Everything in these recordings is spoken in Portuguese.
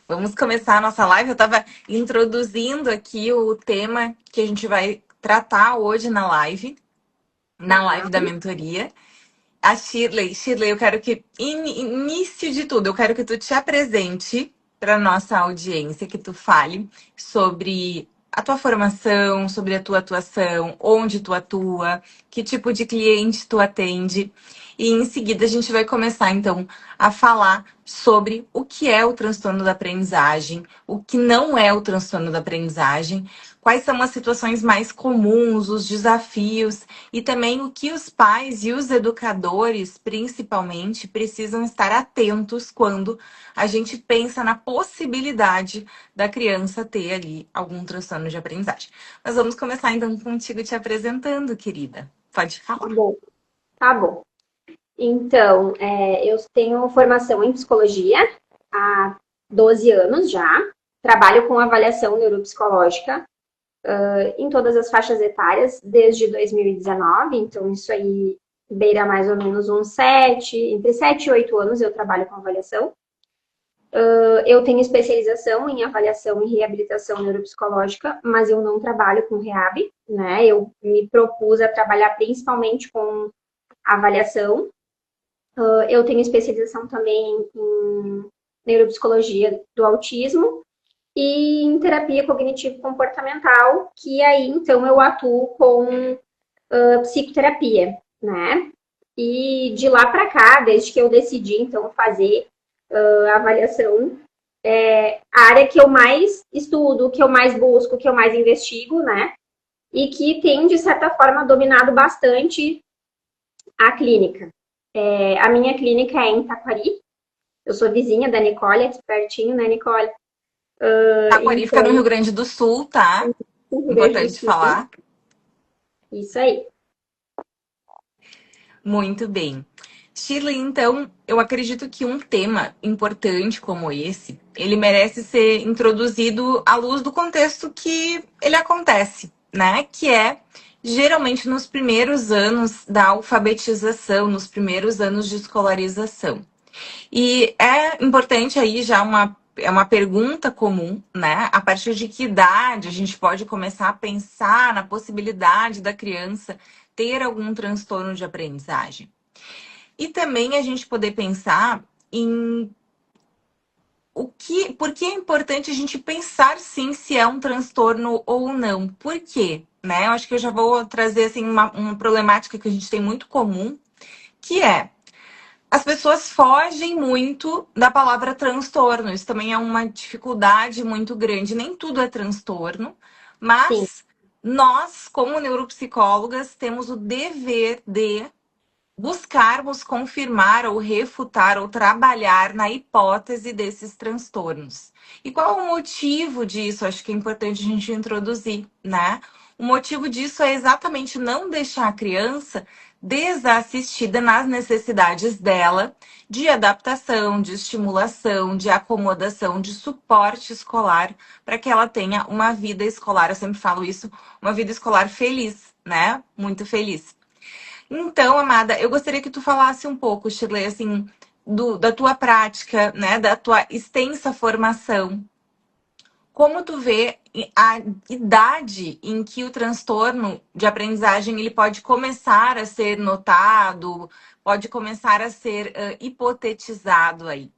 Vamos começar a nossa live. Eu estava introduzindo aqui o tema que a gente vai tratar hoje na Tá, live da mentoria. A Shirley, eu quero que, início de tudo, eu quero que tu te apresente para nossa audiência, que tu fale sobre a tua formação, sobre a tua atuação, onde tu atua, que tipo de cliente tu atende. E em seguida a gente vai começar então a falar sobre o que é o transtorno da aprendizagem, o que não é o transtorno da aprendizagem, quais são as situações mais comuns, os desafios e também o que os pais e os educadores, principalmente, precisam estar atentos quando a gente pensa na possibilidade da criança ter ali algum transtorno de aprendizagem. Mas vamos começar então contigo te apresentando, querida. Pode tá falar. bom, tá bom. Então, eu tenho formação em psicologia há 12 anos já. Trabalho com avaliação neuropsicológica em todas as faixas etárias desde 2019. Então, isso aí beira mais ou menos entre 7 e 8 anos eu trabalho com avaliação. Eu tenho especialização em avaliação e reabilitação neuropsicológica, mas eu não trabalho com reab, né? Eu me propus a trabalhar principalmente com avaliação. Eu tenho especialização também em neuropsicologia do autismo e em terapia cognitivo-comportamental, que aí então eu atuo com psicoterapia, né? E de lá para cá, desde que eu decidi então fazer a avaliação, a área que eu mais estudo, que eu mais busco, que eu mais investigo, né? E que tem, de certa forma, dominado bastante a clínica. A minha clínica é em Taquari. Eu sou vizinha da Nicole, aqui pertinho, né, Nicole? Taquari fica no Então, Rio Grande do Sul, tá? no Rio Grande do Importante Sul. falar. Isso aí. Muito bem. Shirley, então, eu acredito que um tema importante como esse, ele merece ser introduzido à luz do contexto que ele acontece, né? Que é geralmente nos primeiros anos da alfabetização, nos primeiros anos de escolarização. E é importante aí já é uma pergunta comum, né? A partir de que idade a gente pode começar a pensar na possibilidade da criança ter algum transtorno de aprendizagem? E também a gente poder pensar em por que é importante a gente pensar sim se é um transtorno ou não. Por quê? Né? Eu acho que eu já vou trazer assim, uma problemática que a gente tem muito comum, que é as pessoas fogem muito da palavra transtorno. Isso também é uma dificuldade muito grande. Nem tudo é transtorno, Sim. mas nós, como neuropsicólogas, temos o dever de buscarmos confirmar ou refutar ou trabalhar na hipótese desses transtornos. E qual o motivo disso? Acho que é importante a gente introduzir, né? O motivo disso é exatamente não deixar a criança desassistida nas necessidades dela de adaptação, de estimulação, de acomodação, de suporte escolar, para que ela tenha uma vida escolar, eu sempre falo isso, uma vida escolar feliz, né? Muito feliz. Então, amada, eu gostaria que tu falasse um pouco, Shirley, assim, da tua prática, né, da tua extensa formação. Como tu vê a idade em que o transtorno de aprendizagem ele pode começar a ser notado, pode começar a ser hipotetizado aí?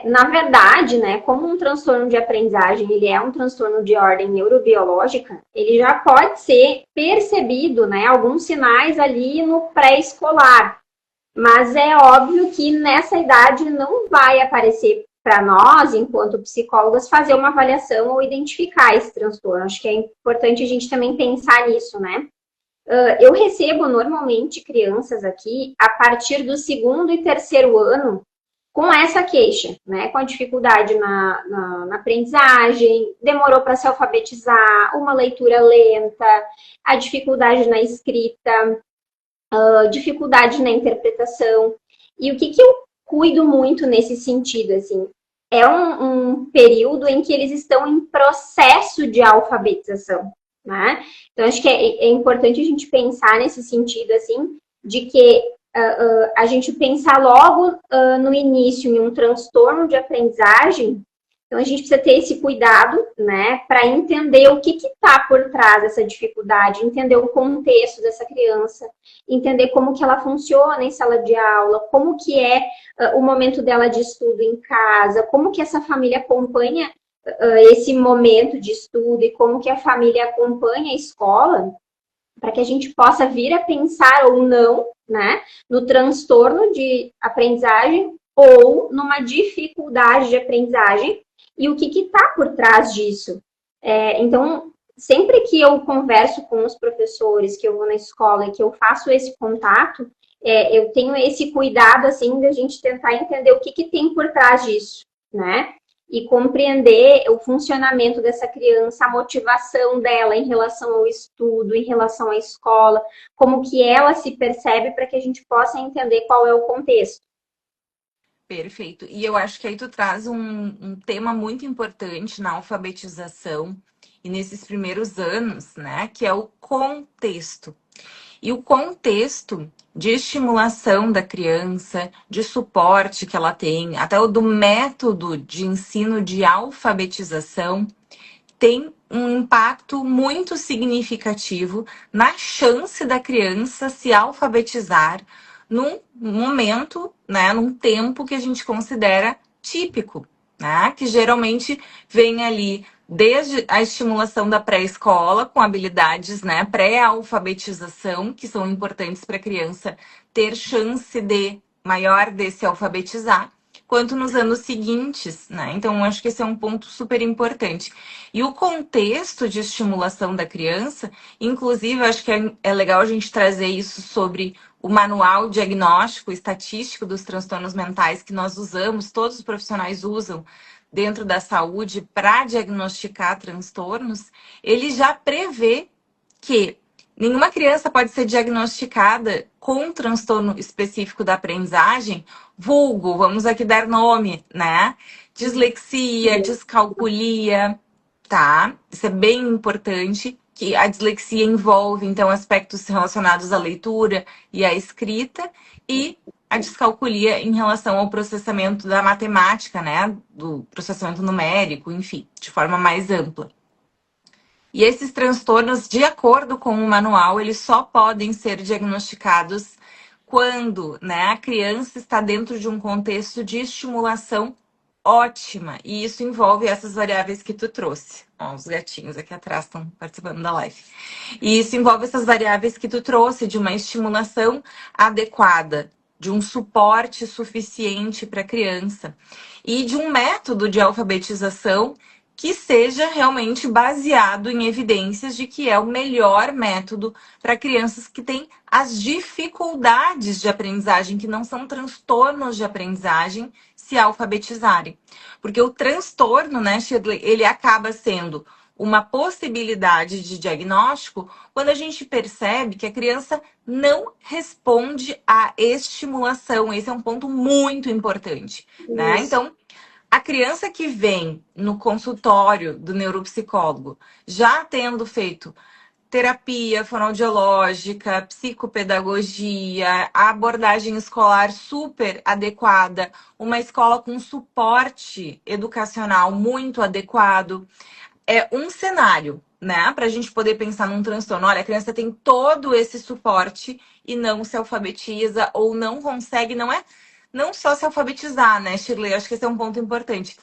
Na verdade, né, como um transtorno de aprendizagem, ele é um transtorno de ordem neurobiológica, ele já pode ser percebido, né, alguns sinais ali no pré-escolar. Mas é óbvio que nessa idade não vai aparecer para nós, enquanto psicólogas, fazer uma avaliação ou identificar esse transtorno. Acho que é importante a gente também pensar nisso, né? Eu recebo normalmente crianças aqui a partir do segundo e terceiro ano com essa queixa, né? Com a dificuldade na aprendizagem, demorou para se alfabetizar, uma leitura lenta, a dificuldade na escrita, dificuldade na interpretação. E o que eu cuido muito nesse sentido, assim, é um período em que eles estão em processo de alfabetização, né? Então, acho que é importante a gente pensar nesse sentido, assim, de que a gente pensar logo no início em um transtorno de aprendizagem Então a gente precisa ter esse cuidado, né, para entender o que está por trás dessa dificuldade, entender o contexto dessa criança, entender como que ela funciona em sala de aula, como que é o momento dela de estudo em casa, como que essa família acompanha esse momento de estudo e como que a família acompanha a escola, para que a gente possa vir a pensar ou não, né, no transtorno de aprendizagem ou numa dificuldade de aprendizagem e o que está por trás disso. Então, sempre que eu converso com os professores, que eu vou na escola e que eu faço esse contato, eu tenho esse cuidado, assim, de a gente tentar entender o que tem por trás disso, né? E compreender o funcionamento dessa criança, a motivação dela em relação ao estudo, em relação à escola, como que ela se percebe para que a gente possa entender qual é o contexto. Perfeito. E eu acho que aí tu traz um tema muito importante na alfabetização e nesses primeiros anos, né? Que é o contexto. E o contexto de estimulação da criança, de suporte que ela tem, até o do método de ensino de alfabetização, tem um impacto muito significativo na chance da criança se alfabetizar num momento, né, num tempo que a gente considera típico, né, que geralmente vem ali desde a estimulação da pré-escola com habilidades, né, pré-alfabetização, que são importantes para a criança ter chance de maior de se alfabetizar, quanto nos anos seguintes, né? Então, acho que esse é um ponto super importante. E o contexto de estimulação da criança, inclusive, acho que é legal a gente trazer isso sobre o manual diagnóstico estatístico dos transtornos mentais que nós usamos, todos os profissionais usam dentro da saúde para diagnosticar transtornos, ele já prevê que nenhuma criança pode ser diagnosticada com um transtorno específico da aprendizagem, vulgo, vamos aqui dar nome, né? Dislexia, descalculia, tá? Isso é bem importante, que a dislexia envolve, então, aspectos relacionados à leitura e à escrita, e a descalculia em relação ao processamento da matemática, né? Do processamento numérico, enfim, de forma mais ampla. E esses transtornos, de acordo com o manual, eles só podem ser diagnosticados quando, né, a criança está dentro de um contexto de estimulação ótima. E isso envolve essas variáveis que tu trouxe. Ó, os gatinhos aqui atrás estão participando da live. E isso envolve essas variáveis que tu trouxe de uma estimulação adequada, de um suporte suficiente para a criança e de um método de alfabetização que seja realmente baseado em evidências de que é o melhor método para crianças que têm as dificuldades de aprendizagem, que não são transtornos de aprendizagem, se alfabetizarem. Porque o transtorno, né, Shirley, ele acaba sendo uma possibilidade de diagnóstico quando a gente percebe que a criança não responde à estimulação. Esse é um ponto muito importante, né? Isso. Então, a criança que vem no consultório do neuropsicólogo, já tendo feito terapia fonoaudiológica, psicopedagogia, a abordagem escolar super adequada, uma escola com suporte educacional muito adequado, é um cenário, né, para a gente poder pensar num transtorno. Olha, a criança tem todo esse suporte e não se alfabetiza ou não consegue, não só se alfabetizar, né, Shirley? Acho que esse é um ponto importante.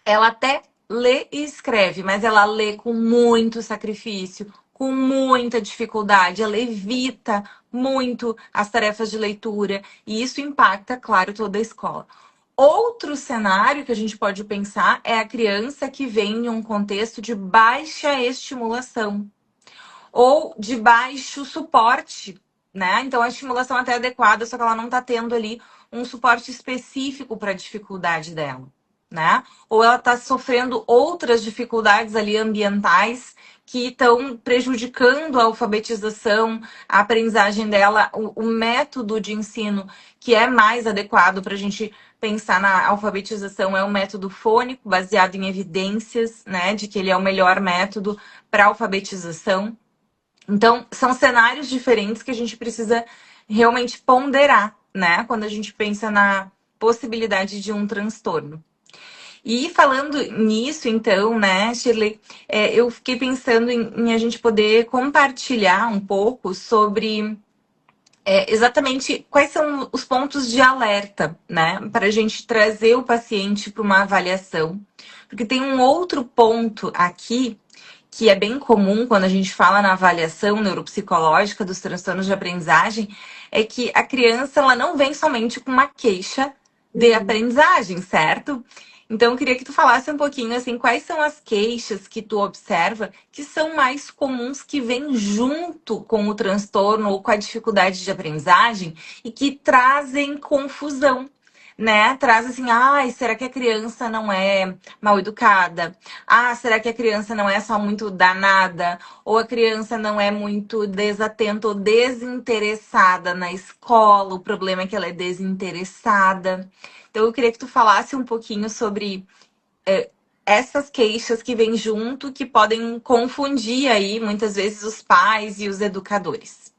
Ela até lê e escreve, mas ela lê com muito sacrifício, com muita dificuldade, ela evita muito as tarefas de leitura e isso impacta, claro, toda a escola. Outro cenário que a gente pode pensar é a criança que vem em um contexto de baixa estimulação ou de baixo suporte, né? Então a estimulação até é adequada, só que ela não está tendo ali um suporte específico para a dificuldade dela, né? Ou ela está sofrendo outras dificuldades ali ambientais que estão prejudicando a alfabetização, a aprendizagem dela, o método de ensino que é mais adequado para a gente pensar na alfabetização é um método fônico, baseado em evidências, né, de que ele é o melhor método para alfabetização. Então, são cenários diferentes que a gente precisa realmente ponderar, né? Quando a gente pensa na possibilidade de um transtorno. E falando nisso, então, né, Shirley, eu fiquei pensando em a gente poder compartilhar um pouco sobre exatamente quais são os pontos de alerta, né, para a gente trazer o paciente para uma avaliação. Porque tem um outro ponto aqui que é bem comum quando a gente fala na avaliação neuropsicológica dos transtornos de aprendizagem, é que a criança ela não vem somente com uma queixa de aprendizagem, certo? Então, eu queria que tu falasse um pouquinho, assim, quais são as queixas que tu observa que são mais comuns, que vêm junto com o transtorno ou com a dificuldade de aprendizagem e que trazem confusão, né? Traz assim, ai, será que a criança não é mal educada? Ah, será que a criança não é só muito danada? Ou a criança não é muito desatenta ou desinteressada na escola? O problema é que ela é desinteressada. Então, eu queria que tu falasse um pouquinho sobre essas queixas que vêm junto, que podem confundir aí, muitas vezes, os pais e os educadores.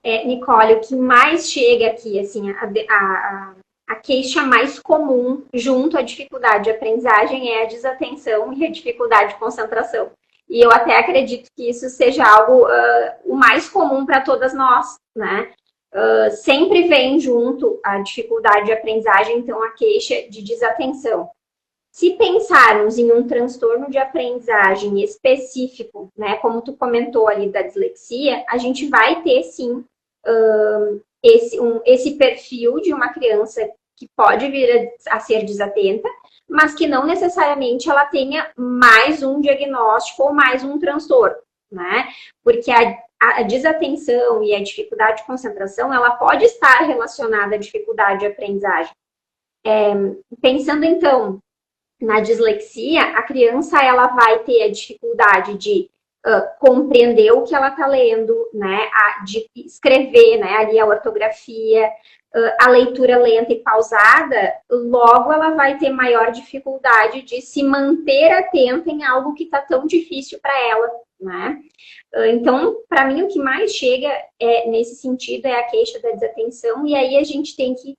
Nicole, o que mais chega aqui, assim, a queixa mais comum junto à dificuldade de aprendizagem é a desatenção e a dificuldade de concentração. E eu até acredito que isso seja algo o mais comum para todas nós, né? Sempre vem junto a dificuldade de aprendizagem, então a queixa de desatenção. Se pensarmos em um transtorno de aprendizagem específico, né, como tu comentou ali da dislexia, a gente vai ter sim esse perfil de uma criança que pode vir a ser desatenta, mas que não necessariamente ela tenha mais um diagnóstico ou mais um transtorno, né? Porque a desatenção e a dificuldade de concentração, ela pode estar relacionada à dificuldade de aprendizagem. Pensando então na dislexia, a criança ela vai ter a dificuldade de compreender o que ela está lendo, né, de escrever, né, ali a ortografia, a leitura lenta e pausada, logo ela vai ter maior dificuldade de se manter atenta em algo que está tão difícil para ela, né? Então, para mim, o que mais chega nesse sentido é a queixa da desatenção, e aí a gente tem que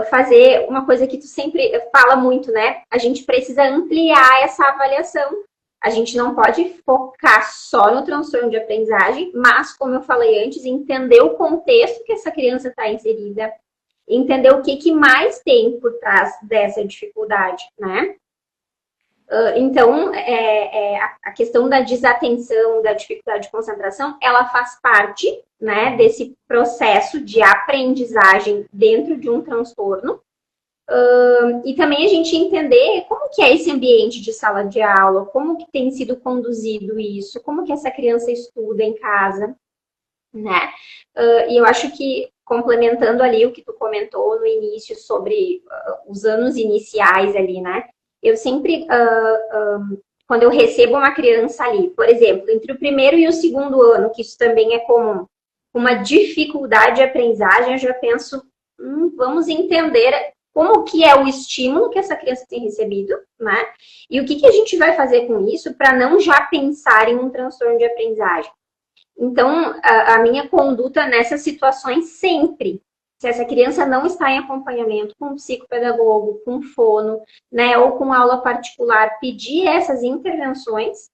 fazer uma coisa que tu sempre fala muito, né? A gente precisa ampliar essa avaliação. A gente não pode focar só no transtorno de aprendizagem, mas, como eu falei antes, entender o contexto que essa criança está inserida, entender o que mais tem por trás dessa dificuldade, né? Então, a questão da desatenção, da dificuldade de concentração, ela faz parte, né, desse processo de aprendizagem dentro de um transtorno. E também a gente entender como que é esse ambiente de sala de aula, como que tem sido conduzido isso, como que essa criança estuda em casa, né? E eu acho que, complementando ali o que tu comentou no início sobre os anos iniciais ali, né? Eu sempre, quando eu recebo uma criança ali, por exemplo, entre o primeiro e o segundo ano, que isso também é comum, uma dificuldade de aprendizagem, eu já penso, vamos entender como que é o estímulo que essa criança tem recebido, né? E o que a gente vai fazer com isso para não já pensar em um transtorno de aprendizagem. Então, a minha conduta nessas situações sempre, se essa criança não está em acompanhamento com um psicopedagogo, com fono, né, ou com aula particular, pedir essas intervenções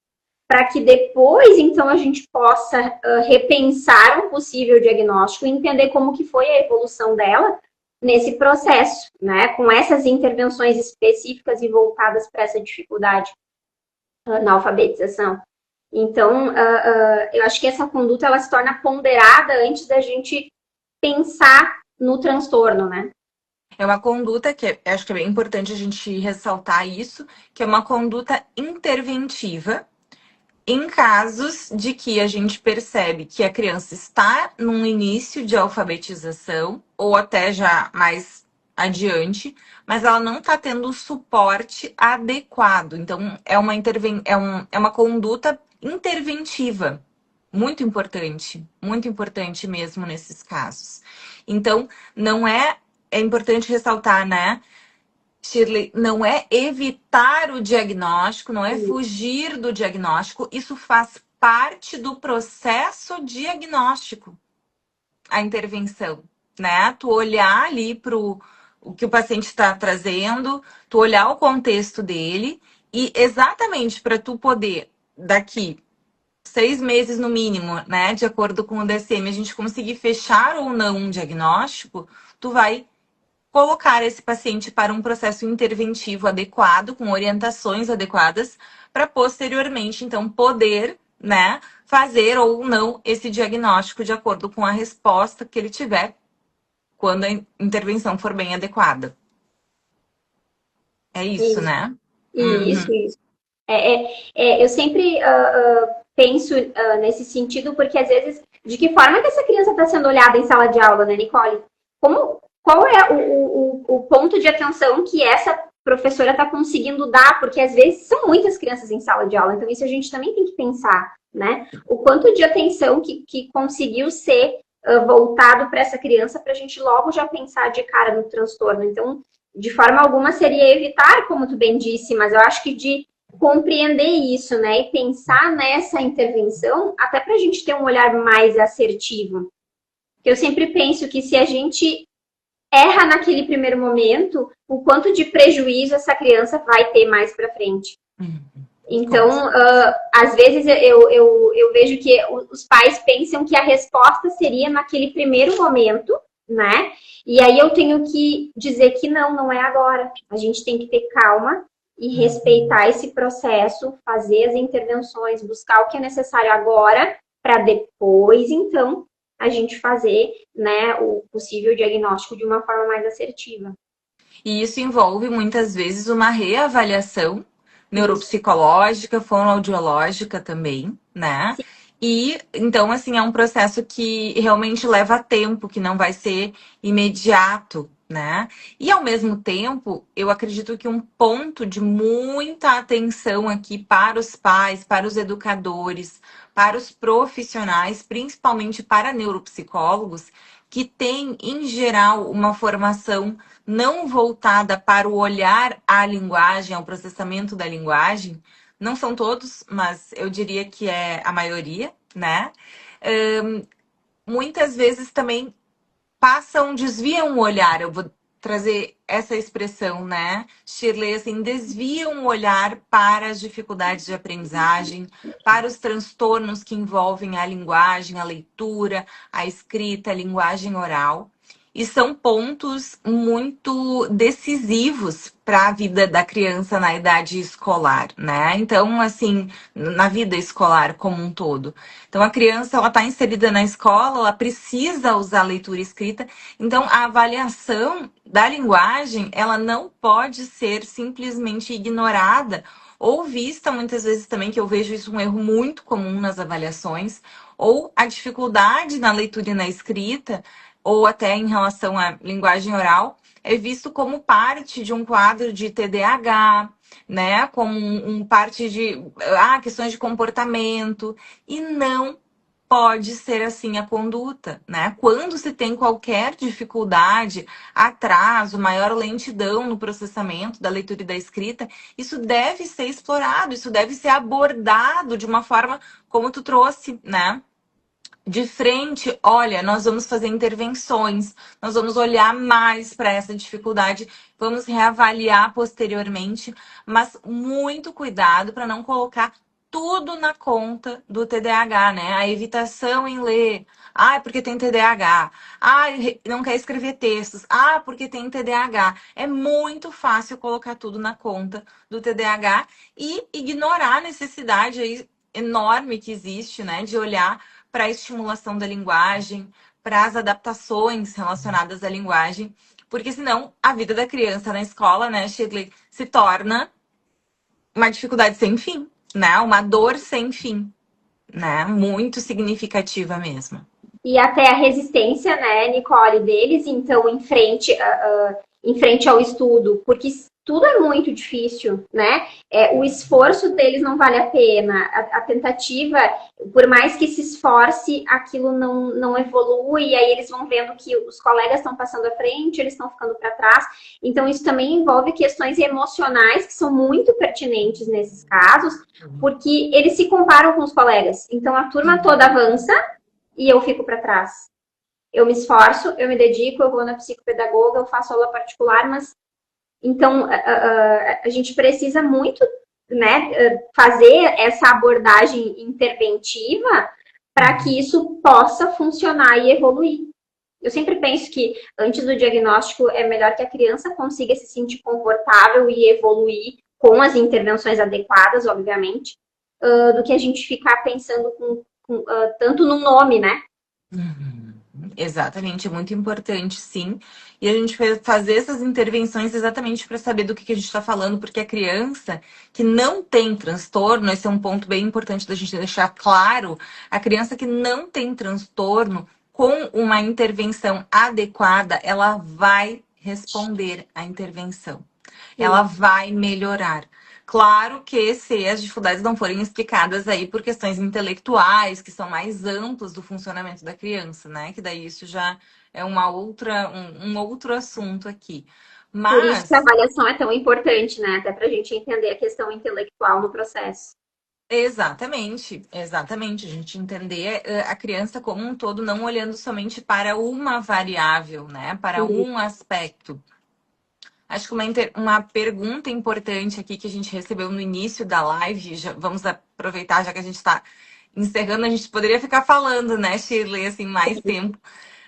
para que depois, então, a gente possa repensar um possível diagnóstico e entender como que foi a evolução dela nesse processo, né, com essas intervenções específicas e voltadas para essa dificuldade na alfabetização. Então, eu acho que essa conduta ela se torna ponderada antes da gente pensar no transtorno, né? É uma conduta que acho que é bem importante a gente ressaltar isso, que é uma conduta interventiva em casos de que a gente percebe que a criança está num início de alfabetização, ou até já mais adiante, mas ela não está tendo o suporte adequado. Então, é uma conduta interventiva. Muito importante mesmo nesses casos. Então, não é, é importante ressaltar, né? Shirley, não é evitar o diagnóstico, não é fugir do diagnóstico, isso faz parte do processo diagnóstico, a intervenção, né? Tu olhar ali o que o paciente está trazendo, tu olhar o contexto dele e exatamente para tu poder, daqui 6 meses no mínimo, né, de acordo com o DSM, a gente conseguir fechar ou não um diagnóstico, tu vai colocar esse paciente para um processo interventivo adequado, com orientações adequadas, para posteriormente, então, poder, né, fazer ou não esse diagnóstico de acordo com a resposta que ele tiver quando a intervenção for bem adequada. É isso, Isso, né? isso, Uhum. isso. Eu sempre penso nesse sentido, porque às vezes, de que forma que essa criança está sendo olhada em sala de aula, né, Nicole? Qual é o ponto de atenção que essa professora está conseguindo dar? Porque às vezes são muitas crianças em sala de aula, então isso a gente também tem que pensar, né? O quanto de atenção que conseguiu ser voltado para essa criança, para a gente logo já pensar de cara no transtorno. Então, de forma alguma seria evitar, como tu bem disse, mas eu acho que de compreender isso, né, e pensar nessa intervenção, até para a gente ter um olhar mais assertivo. Eu sempre penso que se a gente erra naquele primeiro momento, o quanto de prejuízo essa criança vai ter mais para frente. Com Então, às vezes eu vejo que os pais pensam que a resposta seria naquele primeiro momento, né? E aí eu tenho que dizer que não, não é agora. A gente tem que ter calma e respeitar esse processo, fazer as intervenções, buscar o que é necessário agora, para depois, então, a gente fazer, né, o possível diagnóstico de uma forma mais assertiva. E isso envolve muitas vezes uma reavaliação Isso. neuropsicológica, fonoaudiológica também, né? Sim. E então, assim, é um processo que realmente leva tempo, que não vai ser imediato, né? E ao mesmo tempo, eu acredito que um ponto de muita atenção aqui para os pais, para os educadores, para os profissionais, principalmente para neuropsicólogos, que têm, em geral, uma formação não voltada para o olhar à linguagem, ao processamento da linguagem, não são todos, mas eu diria que é a maioria, né? Muitas vezes também passam, desviam o olhar, eu vou trazer essa expressão, né? Shirley, assim, desviam o olhar para as dificuldades de aprendizagem, para os transtornos que envolvem a linguagem, a leitura, a escrita, a linguagem oral. E são pontos muito decisivos para a vida da criança na idade escolar, né? Então, assim, na vida escolar como um todo. Então, a criança, ela está inserida na escola, ela precisa usar leitura e escrita. Então, a avaliação da linguagem, ela não pode ser simplesmente ignorada ou vista, muitas vezes também, que eu vejo isso um erro muito comum nas avaliações, ou a dificuldade na leitura e na escrita, ou até em relação à linguagem oral, é visto como parte de um quadro de TDAH, né? Como parte de questões de comportamento. E não pode ser assim a conduta, né? Quando se tem qualquer dificuldade, atraso, maior lentidão no processamento da leitura e da escrita, isso deve ser explorado, isso deve ser abordado de uma forma como tu trouxe, né? De frente, olha, nós vamos fazer intervenções, nós vamos olhar mais para essa dificuldade, vamos reavaliar posteriormente, mas muito cuidado para não colocar tudo na conta do TDAH, né? A evitação em ler. Ah, é porque tem TDAH. Ah, não quer escrever textos. Ah, porque tem TDAH. É muito fácil colocar tudo na conta do TDAH e ignorar a necessidade aí enorme que existe, né, de olhar para a estimulação da linguagem, para as adaptações relacionadas à linguagem, porque senão a vida da criança na escola, né, Shirley, se torna uma dificuldade sem fim, né? Uma dor sem fim, né? Muito significativa mesmo. E até a resistência, né, Nicole, deles, então, em frente ao estudo, porque tudo é muito difícil, né? O esforço deles não vale a pena. A tentativa, por mais que se esforce, aquilo não evolui, e aí eles vão vendo que os colegas estão passando à frente, eles estão ficando para trás. Então, isso também envolve questões emocionais que são muito pertinentes nesses casos, porque eles se comparam com os colegas. Então, a turma toda avança e eu fico para trás. eu me esforço, eu me dedico, eu vou na psicopedagoga, eu faço aula particular, mas então a gente precisa muito, né, fazer essa abordagem interventiva para que isso possa funcionar e evoluir. Eu sempre penso que antes do diagnóstico é melhor que a criança consiga se sentir confortável e evoluir com as intervenções adequadas, obviamente, do que a gente ficar pensando tanto no nome, né? Uhum. Exatamente, é muito importante, sim. E a gente vai fazer essas intervenções exatamente para saber do que a gente está falando, porque a criança que não tem transtorno, esse é um ponto bem importante da gente deixar claro, a criança que não tem transtorno, com uma intervenção adequada, ela vai responder à intervenção. Ela Sim. vai melhorar. Claro que se as dificuldades não forem explicadas aí por questões intelectuais, que são mais amplas do funcionamento da criança, né? Que daí isso já é um outro assunto aqui. Por isso que a Mas, avaliação é tão importante, né? Até para a gente entender a questão intelectual no processo. exatamente, exatamente, a gente entender a criança como um todo, não olhando somente para uma variável, né? Para Sim. um aspecto. Acho que uma pergunta importante aqui que a gente recebeu no início da live, vamos aproveitar, já que a gente está encerrando, a gente poderia ficar falando, né, Shirley, assim, mais tempo.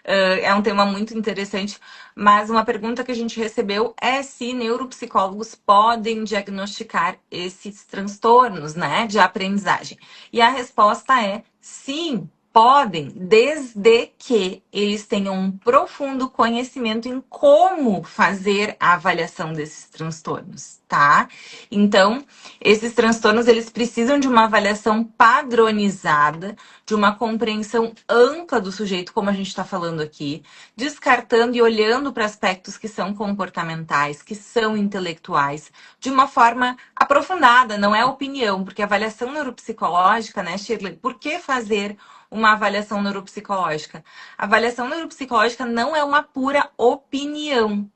É um tema muito interessante, mas uma pergunta que a gente recebeu é se neuropsicólogos podem diagnosticar esses transtornos, né, de aprendizagem. E a resposta é sim. Podem, desde que eles tenham um profundo conhecimento em como fazer a avaliação desses transtornos, tá? Então, esses transtornos, eles precisam de uma avaliação padronizada, de uma compreensão ampla do sujeito, como a gente está falando aqui, descartando e olhando para aspectos que são comportamentais, que são intelectuais, de uma forma aprofundada, não é opinião, porque a avaliação neuropsicológica, né, Shirley, por que fazer uma avaliação neuropsicológica? A avaliação neuropsicológica não é uma pura opinião.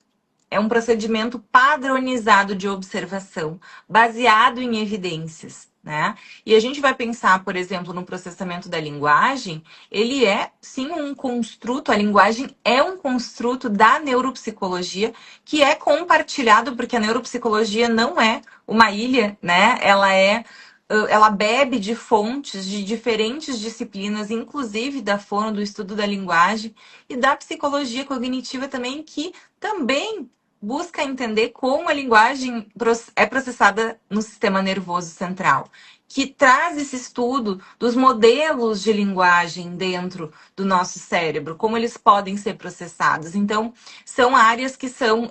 É um procedimento padronizado de observação, baseado em evidências, né? E a gente vai pensar, por exemplo, no processamento da linguagem, ele é sim um construto, a linguagem é um construto da neuropsicologia que é compartilhado, porque a neuropsicologia não é uma ilha, né? Ela bebe de fontes de diferentes disciplinas, inclusive da fono, do estudo da linguagem e da psicologia cognitiva também, que também busca entender como a linguagem é processada no sistema nervoso central, que traz esse estudo dos modelos de linguagem dentro do nosso cérebro, como eles podem ser processados. Então, são áreas que são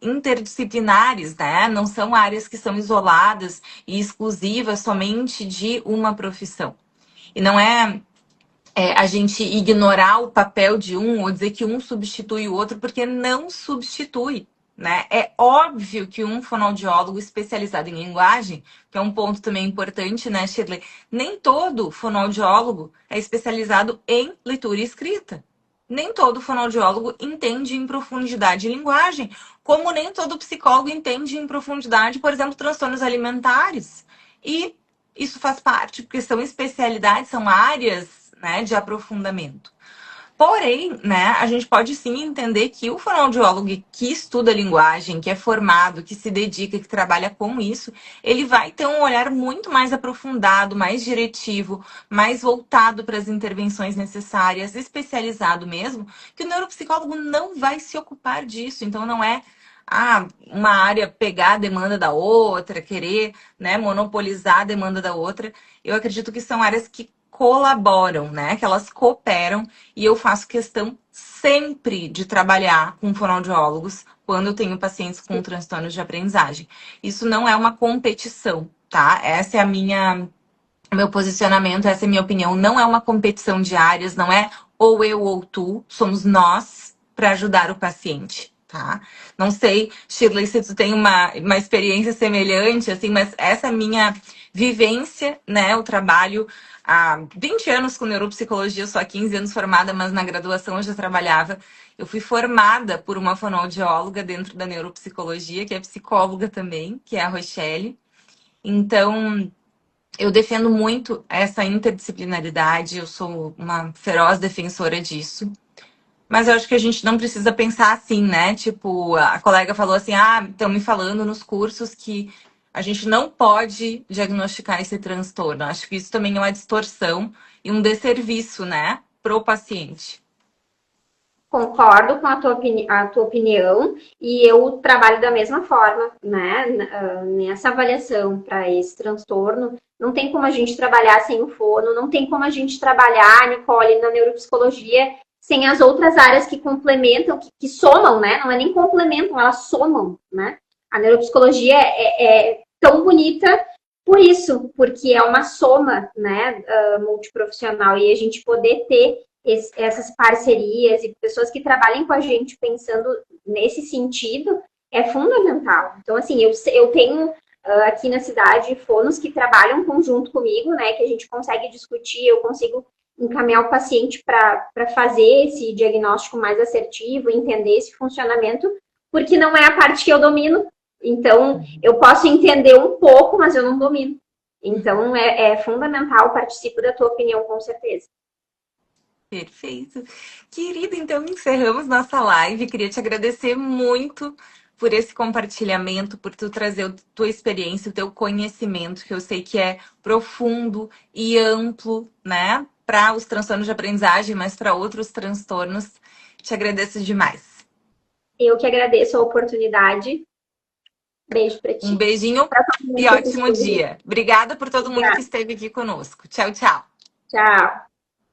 interdisciplinares, né? Não são áreas que são isoladas e exclusivas somente de uma profissão. E não é a gente ignorar o papel de um ou dizer que um substitui o outro, porque não substitui. Né? É óbvio que um fonoaudiólogo especializado em linguagem, que é um ponto também importante, né, Shirley? Nem todo fonoaudiólogo é especializado em leitura e escrita. Nem todo fonoaudiólogo entende em profundidade linguagem, como nem todo psicólogo entende em profundidade, por exemplo, transtornos alimentares. E isso faz parte, porque são especialidades, são áreas, né, de aprofundamento. Porém, né, a gente pode sim entender que o fonoaudiólogo que estuda a linguagem, que é formado, que se dedica, que trabalha com isso, ele vai ter um olhar muito mais aprofundado, mais diretivo, mais voltado para as intervenções necessárias, especializado mesmo, que o neuropsicólogo não vai se ocupar disso. Então, não é uma área pegar a demanda da outra, querer, né, monopolizar a demanda da outra. Eu acredito que são áreas que colaboram, né, que elas cooperam e eu faço questão sempre de trabalhar com fonoaudiólogos quando eu tenho pacientes com transtornos de aprendizagem. Isso não é uma competição, tá? Essa é meu posicionamento, essa é a minha opinião. Não é uma competição de áreas, não é ou eu ou tu, somos nós para ajudar o paciente, tá? Não sei, Shirley, se tu tem uma experiência semelhante, assim, mas essa é a minha vivência, né? Eu trabalho há 20 anos com neuropsicologia, eu sou há 15 anos formada, mas na graduação eu já trabalhava. Eu fui formada por uma fonoaudióloga dentro da neuropsicologia, que é psicóloga também, que é a Rochelle. Então, eu defendo muito essa interdisciplinaridade, eu sou uma feroz defensora disso. Mas eu acho que a gente não precisa pensar assim, né? Tipo, a colega falou assim: ah, estão me falando nos cursos que a gente não pode diagnosticar esse transtorno. Acho que isso também é uma distorção e um desserviço, né, pro paciente. Concordo com a tua opinião e eu trabalho da mesma forma, né? Nessa avaliação para esse transtorno. Não tem como a gente trabalhar sem o fono, não tem como a gente trabalhar, Nicole, na neuropsicologia sem as outras áreas que complementam, que somam, né? Não é nem complementam, elas somam, né? A neuropsicologia é tão bonita por isso, porque é uma soma, né, multiprofissional e a gente poder ter essas parcerias e pessoas que trabalhem com a gente pensando nesse sentido é fundamental. Então, assim, eu tenho aqui na cidade fonos que trabalham conjunto comigo, né? Que a gente consegue discutir, eu consigo encaminhar o paciente para fazer esse diagnóstico mais assertivo, entender esse funcionamento, porque não é a parte que eu domino. Então, eu posso entender um pouco, mas eu não domino. Então, é fundamental, participo da tua opinião, com certeza. Perfeito. Querida, então encerramos nossa live. Queria te agradecer muito por esse compartilhamento, por tu trazer a tua experiência, o teu conhecimento, que eu sei que é profundo e amplo, né? Para os transtornos de aprendizagem, mas para outros transtornos. Te agradeço demais. Eu que agradeço a oportunidade. Beijo para Um ti. beijinho Para todo mundo e que ótimo assistiu. dia. Obrigada por todo mundo que Obrigada. esteve aqui conosco. Tchau, tchau. Tchau.